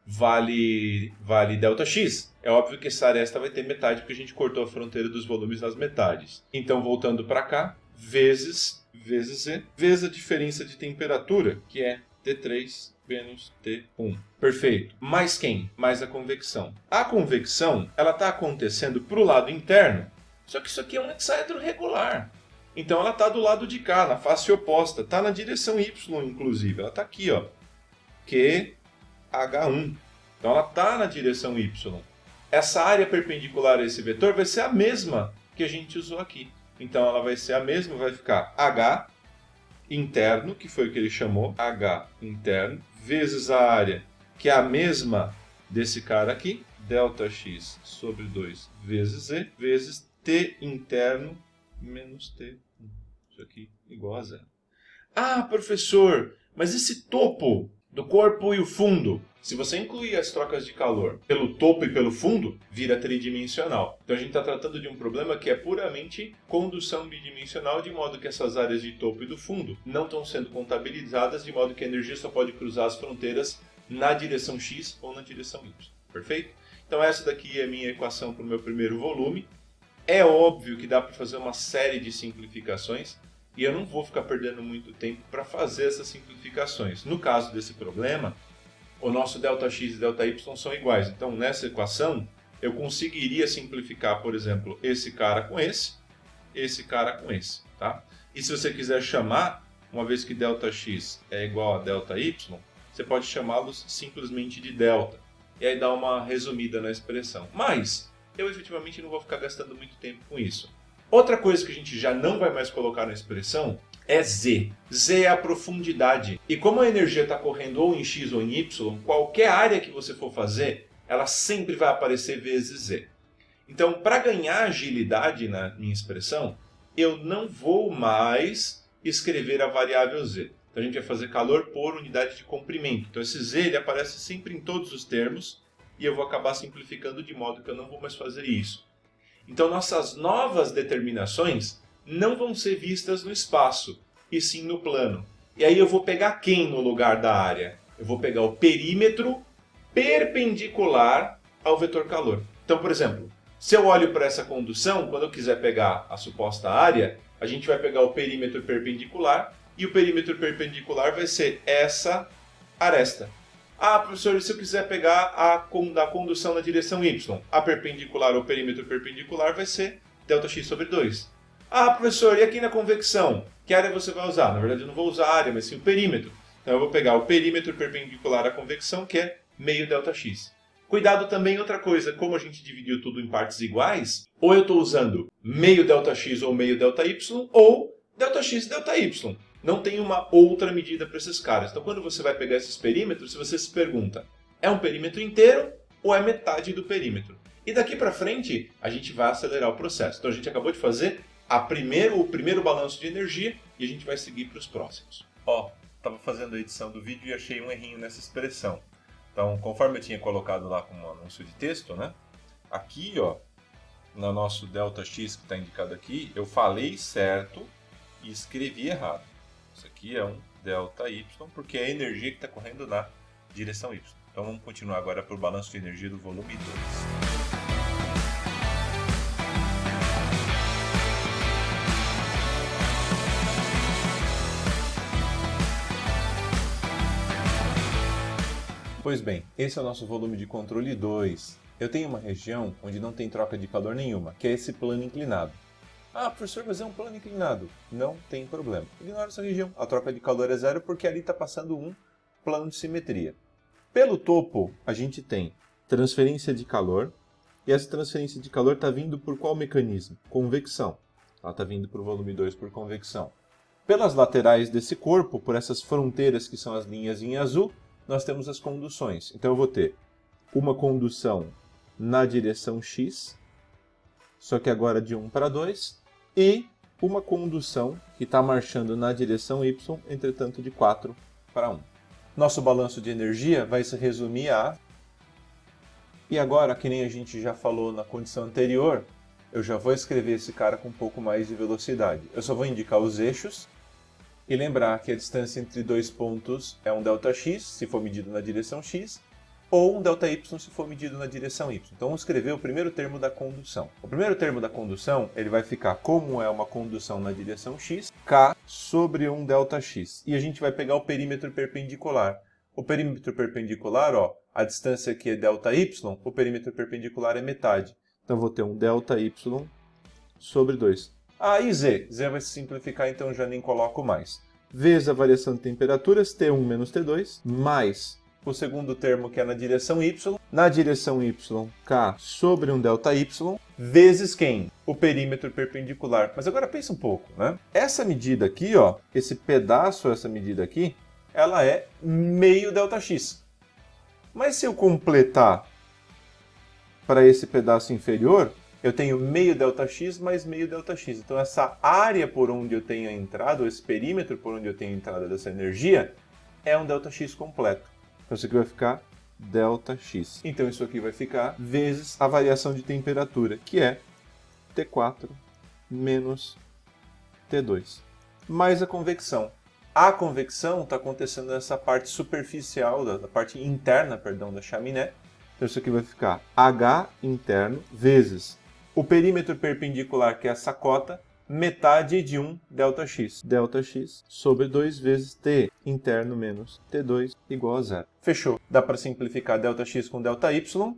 vale ΔX, é óbvio que essa aresta vai ter metade, porque a gente cortou a fronteira dos volumes nas metades. Então, voltando para cá, vezes Z, vezes a diferença de temperatura, que é T3 menos T1. Perfeito. Mais quem? Mais a convecção. A convecção, ela está acontecendo para o lado interno, só que isso aqui é um hexaedro regular. Então, ela está do lado de cá, na face oposta. Está na direção Y, inclusive. Ela está aqui, ó. QH1. Então, ela está na direção Y.
essa área perpendicular a esse vetor vai ser a mesma que a gente usou aqui. Então ela vai ser a mesma, vai ficar H interno, que foi o que ele chamou, H interno, vezes a área, que é a mesma desse cara aqui, ΔX sobre 2 vezes Z, vezes T interno menos T. Isso aqui igual a zero. Ah, professor, mas esse topo do corpo e o fundo, se você incluir as trocas de calor pelo topo e pelo fundo, vira tridimensional. Então a gente está tratando de um problema que é puramente condução bidimensional, de modo que essas áreas de topo e do fundo não estão sendo contabilizadas, de modo que a energia só pode cruzar as fronteiras na direção X ou na direção Y. Perfeito? Então essa daqui é a minha equação para o meu primeiro volume. É óbvio que dá para fazer uma série de simplificações, e eu não vou ficar perdendo muito tempo para fazer essas simplificações. No caso desse problema, o nosso ΔX e ΔY são iguais. Então, nessa equação, eu conseguiria simplificar, por exemplo, esse cara com esse cara com esse. Tá? E se você quiser chamar, uma vez que ΔX é igual a ΔY, você pode chamá-los simplesmente de delta. E aí dá uma resumida na expressão. Mas eu efetivamente não vou ficar gastando muito tempo com isso. Outra coisa que a gente já não vai mais colocar na expressão é Z. Z é a profundidade. E como a energia está correndo ou em X ou em Y, qualquer área que você for fazer, ela sempre vai aparecer vezes Z. Então, para ganhar agilidade na minha expressão, eu não vou mais escrever a variável Z. Então, a gente vai fazer calor por unidade de comprimento. Então, esse Z ele aparece sempre em todos os termos e eu vou acabar simplificando de modo que eu não vou mais fazer isso. Então, nossas novas determinações não vão ser vistas no espaço, e sim no plano. E aí eu vou pegar quem no lugar da área? Eu vou pegar o perímetro perpendicular ao vetor calor. Então, por exemplo, se eu olho para essa condução, quando eu quiser pegar a suposta área, a gente vai pegar o perímetro perpendicular, e o perímetro perpendicular vai ser essa aresta. Ah, professor, e se eu quiser pegar a condução na direção Y? A perpendicular ou perímetro perpendicular vai ser ΔX sobre 2. Ah, professor, e aqui na convecção? Que área você vai usar? Na verdade, eu não vou usar a área, mas sim o perímetro. Então, eu vou pegar o perímetro perpendicular à convecção, que é meio ΔX. Cuidado também, outra coisa, como a gente dividiu tudo em partes iguais, ou eu estou usando meio ΔX ou meio ΔY, ou ΔX e ΔY. Não tem uma outra medida para esses caras. Então, quando você vai pegar esses perímetros, se você se pergunta, é um perímetro inteiro ou é metade do perímetro? E daqui para frente, a gente vai acelerar o processo. Então, a gente acabou de fazer o primeiro balanço de energia e a gente vai seguir para os próximos. Estava fazendo a edição do vídeo e achei um errinho nessa expressão. Então, conforme eu tinha colocado lá como anúncio de texto, né? Aqui, no nosso ΔX que está indicado aqui, eu falei certo e escrevi errado. Isso aqui é um ΔY, porque é a energia que está correndo na direção Y. Então vamos continuar agora para o balanço de energia do volume 2.
Pois bem, esse é o nosso volume de controle 2. Eu tenho uma região onde não tem troca de calor nenhuma, que é esse plano inclinado. Ah, professor, mas é um plano inclinado. Não tem problema. Ignora essa região. A troca de calor é zero porque ali está passando um plano de simetria. Pelo topo, a gente tem transferência de calor. E essa transferência de calor está vindo por qual mecanismo? Convecção. Ela está vindo para o volume 2 por convecção. Pelas laterais desse corpo, por essas fronteiras que são as linhas em azul, nós temos as conduções. Então eu vou ter uma condução na direção X, só que agora de 1 para 2, e uma condução que está marchando na direção Y, entretanto de 4 para 1. Nosso balanço de energia vai se resumir a... E agora, que nem a gente já falou na condição anterior, eu já vou escrever esse cara com um pouco mais de velocidade. Eu só vou indicar os eixos e lembrar que a distância entre dois pontos é um ΔX, se for medido na direção X, ou um ΔY se for medido na direção Y. Então vamos escrever o primeiro termo da condução. O primeiro termo da condução ele vai ficar como é uma condução na direção X, K sobre um ΔX. E a gente vai pegar o perímetro perpendicular. O perímetro perpendicular, a distância aqui é ΔY, o perímetro perpendicular é metade. Então eu vou ter um ΔY sobre 2. Ah, e Z? Z vai se simplificar, então já nem coloco mais. Vezes a variação de temperaturas, T1 menos T2, mais o segundo termo que é na direção y,
Na direção y, k sobre um ΔY,
vezes quem? O perímetro perpendicular. Mas agora pensa um pouco, né?
essa medida aqui, ó, esse pedaço, essa medida aqui,
Ela é meio ΔX.
mas se eu completar para esse pedaço inferior,
Eu tenho meio ΔX mais meio ΔX. Então essa área por onde eu tenho entrado, esse perímetro por onde eu tenho entrada dessa energia, é um ΔX completo.
então isso aqui vai ficar ΔX.
Então isso aqui vai ficar
Vezes a variação de temperatura, que é T4 menos T2.
mais a convecção. A convecção está acontecendo nessa parte superficial, da parte interna, perdão, da chaminé.
Então isso aqui vai ficar H interno vezes
O perímetro perpendicular, que é essa cota, metade de 1 ΔX.
ΔX sobre 2 vezes T interno menos T2 igual a zero.
Fechou. Dá para simplificar ΔX com ΔY,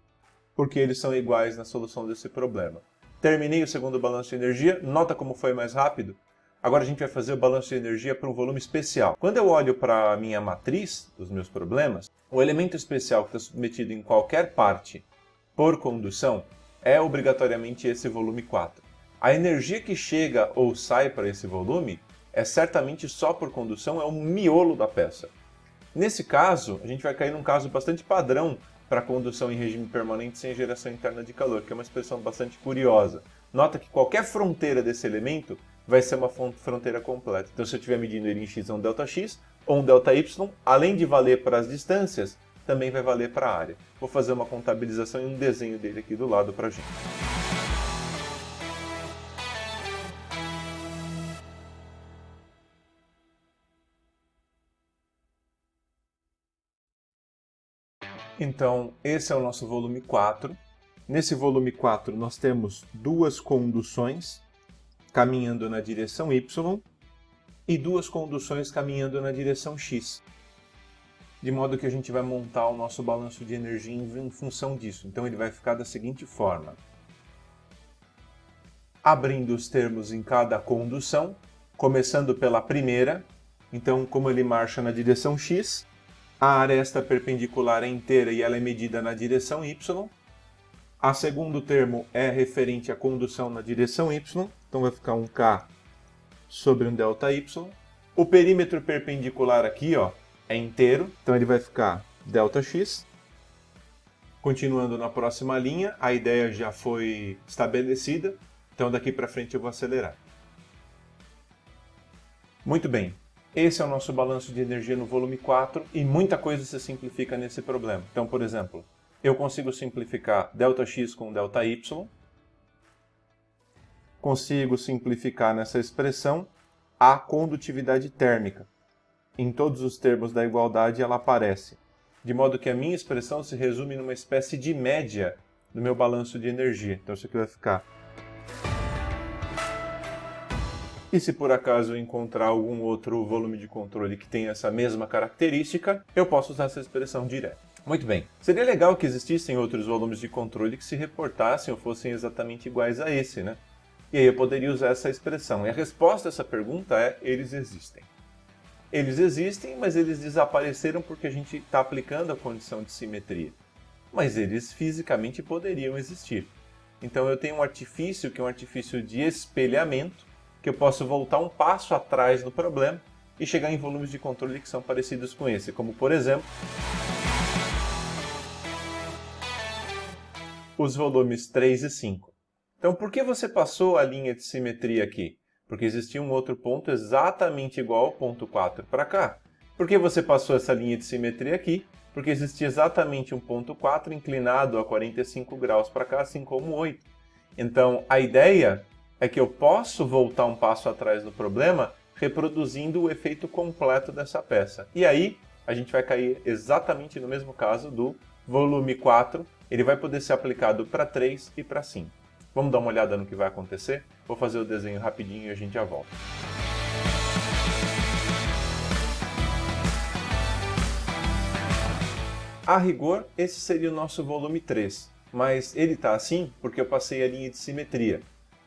porque eles são iguais na solução desse problema. Terminei o segundo balanço de energia. Nota como foi mais rápido? Agora a gente vai fazer o balanço de energia para um volume especial. Quando eu olho para a minha matriz dos meus problemas, o elemento especial que está submetido em qualquer parte por condução é obrigatoriamente esse volume 4. A energia que chega ou sai para esse volume é certamente só por condução, é o miolo da peça. Nesse caso, a gente vai cair num caso bastante padrão para condução em regime permanente sem geração interna de calor, que é uma expressão bastante curiosa. Nota que qualquer fronteira desse elemento vai ser uma fronteira completa. Então, se eu estiver medindo ele em x é um ΔX ou um ΔY, além de valer para as distâncias, também vai valer para a área. Vou fazer uma contabilização e um desenho dele aqui do lado para a gente. Então, esse é o nosso volume 4.
Nesse volume 4 nós temos duas conduções caminhando na direção Y
E duas conduções caminhando na direção X. De modo que a gente vai montar o nosso balanço de energia em função disso. Então ele vai ficar da seguinte forma. Abrindo os termos em cada condução, começando pela primeira. Então, como ele marcha na direção X, a aresta perpendicular é inteira e ela é medida na direção Y. A segundo termo é referente à condução na direção Y, então vai ficar um K sobre um ΔY. O perímetro perpendicular aqui, ó, é inteiro,
então ele vai ficar ΔX.
Continuando na próxima linha, a ideia já foi estabelecida, então daqui para frente eu vou acelerar. Muito bem, esse é o nosso balanço de energia no volume 4 e muita coisa se simplifica nesse problema. Então, por exemplo, eu consigo simplificar ΔX com ΔY, consigo simplificar nessa expressão a condutividade térmica. Em todos os termos da igualdade ela aparece, de modo que a minha expressão se resume numa espécie de média do meu balanço de energia. Então isso aqui vai ficar. E se por acaso eu encontrar algum outro volume de controle que tenha essa mesma característica, eu posso usar essa expressão direta. Muito bem. Seria legal que existissem outros volumes de controle que se reportassem ou fossem exatamente iguais a esse, né? E aí eu poderia usar essa expressão. E a resposta a essa pergunta é: eles existem. Eles existem, mas eles desapareceram porque a gente está aplicando a condição de simetria. Mas eles fisicamente poderiam existir. Então eu tenho um artifício que é um artifício de espelhamento, que eu posso voltar um passo atrás no problema e chegar em volumes de controle que são parecidos com esse, como por exemplo os volumes 3 e 5. Então por que você passou a linha de simetria aqui? Porque existia um outro ponto exatamente igual ao ponto 4 para cá. Por que você passou essa linha de simetria aqui? Porque existia exatamente um ponto 4 inclinado a 45 graus para cá, assim como o 8. Então a ideia é que eu posso voltar um passo atrás no problema reproduzindo o efeito completo dessa peça. E aí a gente vai cair exatamente no mesmo caso do volume 4. Ele vai poder ser aplicado para 3 e para 5. Vamos dar uma olhada no que vai acontecer? Vou fazer o desenho rapidinho e a gente já volta. A rigor, esse seria o nosso volume 3, mas ele está assim porque eu passei a linha de simetria.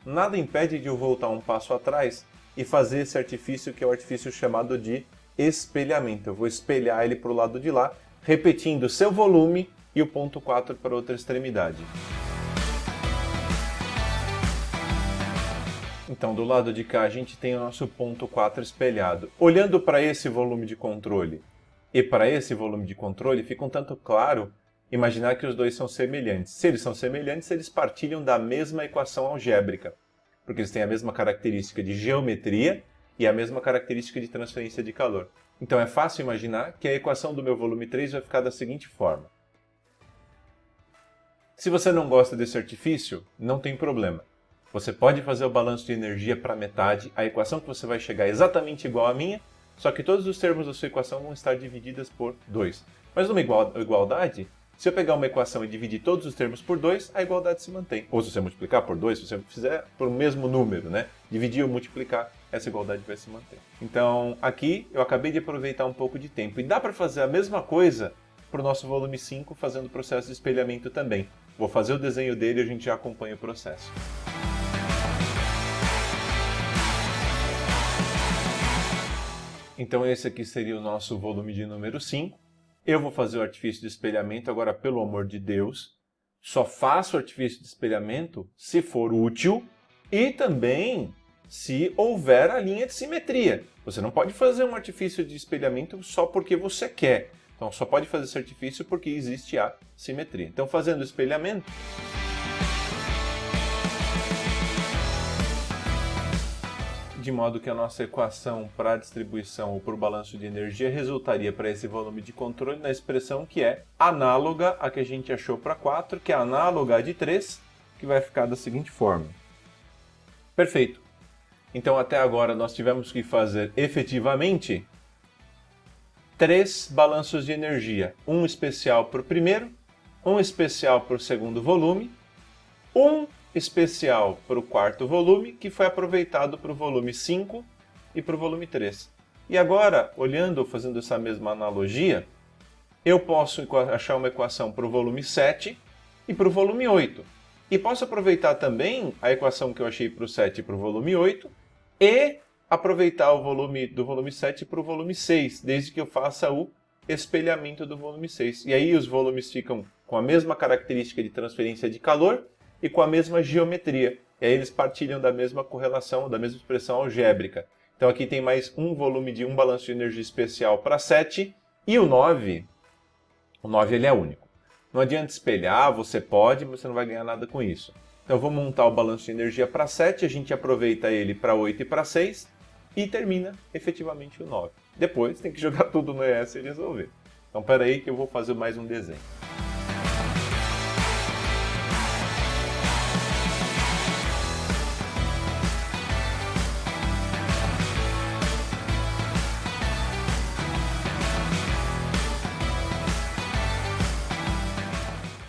Nada impede de eu voltar um passo atrás e fazer esse artifício que é o artifício chamado de espelhamento. Eu vou espelhar ele para o lado de lá repetindo seu volume e o ponto 4 para outra extremidade. Então, do lado de cá, a gente tem o nosso ponto 4 espelhado. Olhando para esse volume de controle e para esse volume de controle, fica um tanto claro imaginar que os dois são semelhantes. Se eles são semelhantes, eles partilham da mesma equação algébrica, porque eles têm a mesma característica de geometria e a mesma característica de transferência de calor. Então, é fácil imaginar que a equação do meu volume 3 vai ficar da seguinte forma. Se você não gosta desse artifício, não tem problema. Você pode fazer o balanço de energia para metade, a equação que você vai chegar é exatamente igual à minha, só que todos os termos da sua equação vão estar divididas por 2. Mas numa igualdade, se eu pegar uma equação e dividir todos os termos por 2, a igualdade se mantém. Ou se você multiplicar por 2, se você fizer por o mesmo número, né? Dividir ou multiplicar, essa igualdade vai se manter. Então, aqui eu acabei de aproveitar um pouco de tempo. E dá para fazer a mesma coisa para o nosso volume 5, fazendo o processo de espelhamento também. Vou fazer o desenho dele e a gente já acompanha o processo. Então esse aqui seria o nosso volume de número 5. Eu vou fazer o artifício de espelhamento, agora pelo amor de Deus, só faço o artifício de espelhamento se for útil e também se houver a linha de simetria. Você não pode fazer um artifício de espelhamento só porque você quer. Então só pode fazer esse artifício porque existe a simetria. Então fazendo o espelhamento, de modo que a nossa equação para a distribuição ou para o balanço de energia resultaria para esse volume de controle na expressão que é análoga à que a gente achou para 4, que é análoga à de 3, que vai ficar da seguinte forma. Perfeito. Então até agora nós tivemos que fazer efetivamente 3 balanços de energia. Um especial para o primeiro, um especial para o segundo volume, um especial para o quarto volume, que foi aproveitado para o volume 5 e para o volume 3. E agora, olhando, fazendo essa mesma analogia, eu posso achar uma equação para o volume 7 e para o volume 8. E posso aproveitar também a equação que eu achei para o 7 e para o volume 8 e aproveitar o volume do volume 7 para o volume 6, desde que eu faça o espelhamento do volume 6. E aí os volumes ficam com a mesma característica de transferência de calor e com a mesma geometria. E aí eles partilham da mesma correlação, da mesma expressão algébrica. Então aqui tem mais um volume de um balanço de energia especial para 7 e o 9 ele é único. Não adianta espelhar, você pode, mas você não vai ganhar nada com isso. Então eu vou montar o balanço de energia para 7, a gente aproveita ele para 8 e para 6 e termina efetivamente o 9. Depois tem que jogar tudo no ES e resolver. Então espera aí que eu vou fazer mais um desenho.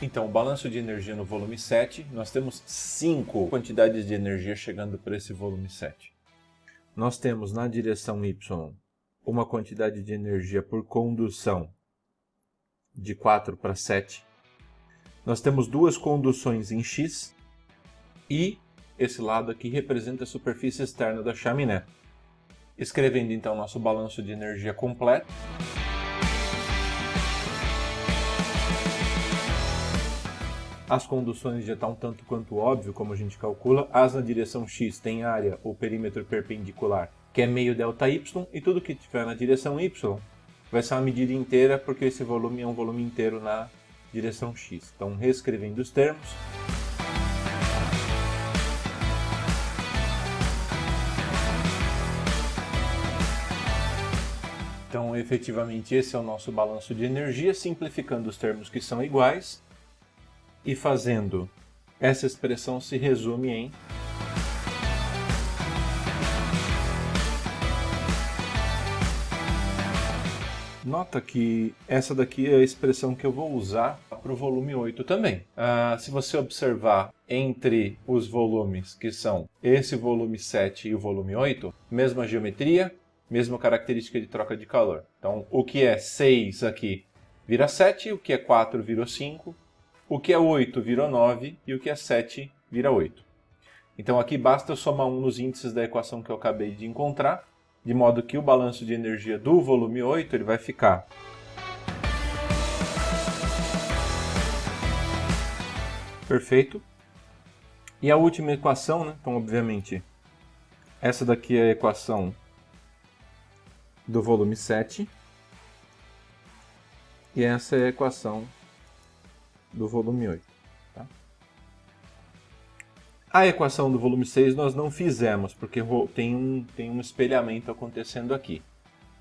Então, o balanço de energia no volume 7, nós temos 5 quantidades de energia chegando para esse volume 7. Nós temos na direção Y uma quantidade de energia por condução de 4 para 7. Nós temos 2 conduções em X e esse lado aqui representa a superfície externa da chaminé. Escrevendo então nosso balanço de energia completo. As conduções já estão um tanto quanto óbvio, como a gente calcula. As na direção X tem área ou perímetro perpendicular, que é meio ΔY, e tudo que tiver na direção Y vai ser uma medida inteira, porque esse volume é um volume inteiro na direção X. Então, reescrevendo os termos. Então, efetivamente, esse é o nosso balanço de energia, simplificando os termos que são iguais. E fazendo essa expressão se resume em nota que essa daqui é a expressão que eu vou usar para o volume 8 também. Se você observar entre os volumes que são esse volume 7 e o volume 8, mesma geometria, mesma característica de troca de calor. Então, o que é 6 aqui vira 7, o que é 4 virou 5, o que é 8 virou 9 e o que é 7 vira 8. Então aqui basta eu somar 1 nos índices da equação que eu acabei de encontrar, de modo que o balanço de energia do volume 8 ele vai ficar
Perfeito. E a última equação, né? Então, obviamente, essa daqui é a equação do volume 7. E essa é a equação do volume 8. Tá? A equação do volume 6 nós não fizemos, porque tem um espelhamento acontecendo aqui.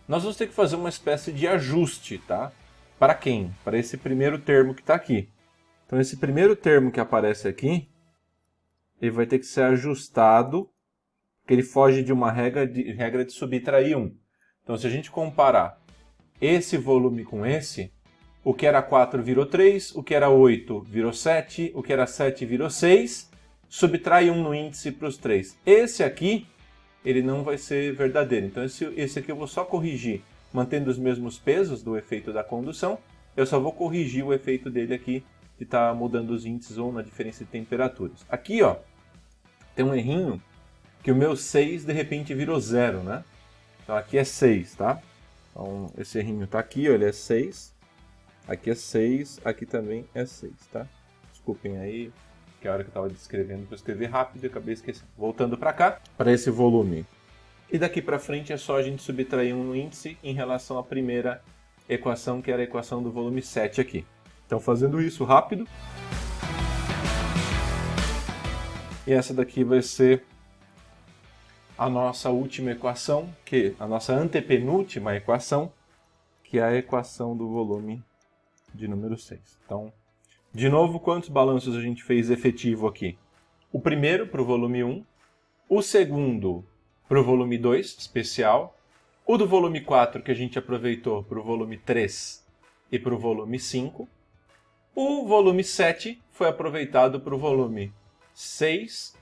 Nós vamos ter que fazer uma espécie de ajuste, tá? Para quem? Para esse primeiro termo que está aqui. Então, esse primeiro termo que aparece aqui, ele vai ter que ser ajustado, porque ele foge de uma regra de subtrair 1. Então, se a gente comparar esse volume com esse, o que era 4 virou 3, o que era 8 virou 7, o que era 7 virou 6, subtrai 1 no índice para os 3. Esse aqui, ele não vai ser verdadeiro. Então esse aqui eu vou só corrigir, mantendo os mesmos pesos do efeito da condução, eu só vou corrigir o efeito dele aqui, de estar mudando os índices ou na diferença de temperaturas. Aqui, ó, tem um errinho, que o meu 6 de repente virou 0, né? Então aqui é 6, tá? Então esse errinho tá aqui, ó, ele é 6. Aqui é 6, aqui também é 6, tá? Desculpem aí, que a hora que eu estava descrevendo, eu escrevi rápido e acabei esquecendo. Voltando para cá, para esse volume. E daqui para frente é só a gente subtrair um índice em relação à primeira equação, que era a equação do volume 7 aqui. Então, fazendo isso rápido. E essa daqui vai ser a nossa última equação, a nossa antepenúltima equação, que é a equação do volume de número 6. Então, de novo, quantos balanços a gente fez efetivo aqui? O primeiro para o volume 1, o segundo para o volume 2, especial, o do volume 4 que a gente aproveitou para o volume 3 e para o volume 5, o volume 7 foi aproveitado para o volume 6,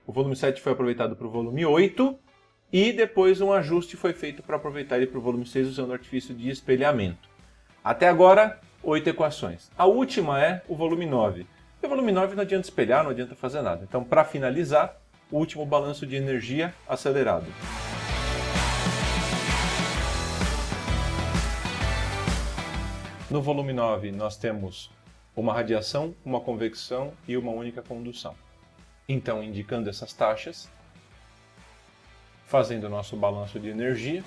o volume 7 foi aproveitado para o volume 8, e depois um ajuste foi feito para aproveitar ele para o volume 6 usando o artifício de espelhamento. Até agora, 8 equações. A última é o volume 9. E o volume 9 não adianta espelhar, não adianta fazer nada. Então, para finalizar, o último balanço de energia acelerado. No volume 9, nós temos uma radiação, uma convecção e uma única condução. Então, indicando essas taxas, fazendo o nosso balanço de energia.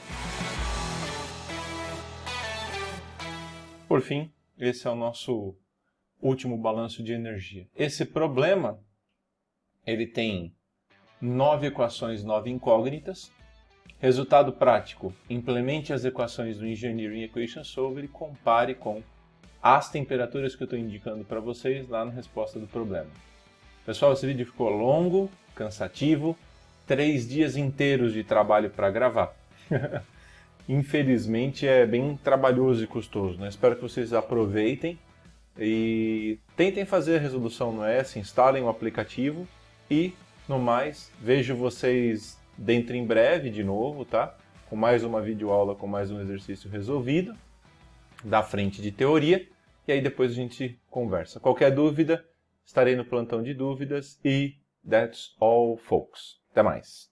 Por fim, esse é o nosso último balanço de energia. Esse problema, ele tem 9 equações, 9 incógnitas. Resultado prático, implemente as equações do Engineering Equation Solver e compare com as temperaturas que eu estou indicando para vocês lá na resposta do problema. Pessoal, esse vídeo ficou longo, cansativo, 3 dias inteiros de trabalho para gravar. Infelizmente é bem trabalhoso e custoso, né? Espero que vocês aproveitem e tentem fazer a resolução no S, instalem o aplicativo e, no mais, vejo vocês dentro em breve de novo, tá? Com mais uma videoaula, com mais um exercício resolvido, da frente de teoria, e aí depois a gente conversa. Qualquer dúvida, estarei no plantão de dúvidas e that's all, folks. Até mais!